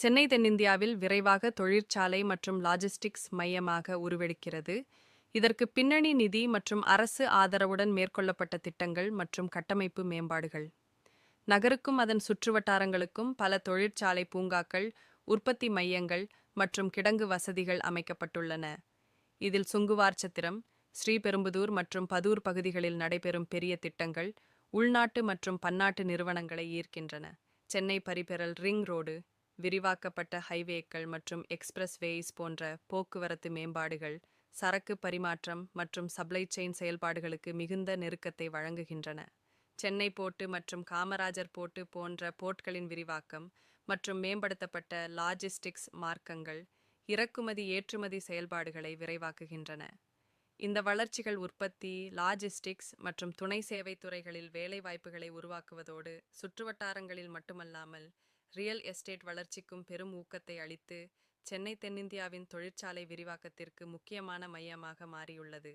சென்னை தென்னிந்தியாவில் விரைவாக தொழிற்சாலை மற்றும் லாஜிஸ்டிக்ஸ் மையமாக உருவெடுக்கிறது. இதற்கு பின்னணி நிதி மற்றும் அரசு ஆதரவுடன் மேற்கொள்ளப்பட்ட திட்டங்கள் மற்றும் கட்டமைப்பு மேம்பாடுகள். நகருக்கும் அதன் சுற்றுவட்டாரங்களுக்கும் பல தொழிற்சாலை பூங்காக்கள், உற்பத்தி மையங்கள் மற்றும் கிடங்கு வசதிகள் அமைக்கப்பட்டுள்ளன. இதில் சுங்குவார்சத்திரம், ஸ்ரீபெரும்புதூர் மற்றும் பதூர் பகுதிகளில் நடைபெறும் பெரிய திட்டங்கள் உள்நாட்டு மற்றும் பன்னாட்டு நிறுவனங்களை ஈர்க்கின்றன. சென்னை பரிபெரல் ரிங் ரோடு, விரிவாக்கப்பட்ட ஹைவேக்கள் மற்றும் எக்ஸ்பிரஸ் வேஸ் போன்ற போக்குவரத்து மேம்பாடுகள் சரக்கு பரிமாற்றம் மற்றும் சப்ளை செயின் செயல்பாடுகளுக்கு மிகுந்த நெருக்கத்தை வழங்குகின்றன. சென்னை போர்ட்டு மற்றும் காமராஜர் போர்ட்டு போன்ற போர்ட்களின் விரிவாக்கம் மற்றும் மேம்படுத்தப்பட்ட லாஜிஸ்டிக்ஸ் மார்க்கங்கள் இறக்குமதி ஏற்றுமதி செயல்பாடுகளை விரைவாக்குகின்றன. இந்த வளர்ச்சிகள் உற்பத்தி, லாஜிஸ்டிக்ஸ் மற்றும் துணை சேவை துறைகளில் வேலைவாய்ப்புகளை உருவாக்குவதோடு சுற்றுவட்டாரங்களில் மட்டுமல்லாமல் ரியல் எஸ்டேட் வளர்ச்சிக்கும் பெரும் ஊக்கத்தை அளித்து சென்னை தென்னிந்தியாவின் தொழிற்சாலை விரிவாக்கத்திற்கு முக்கியமான மையமாக மாறியுள்ளது.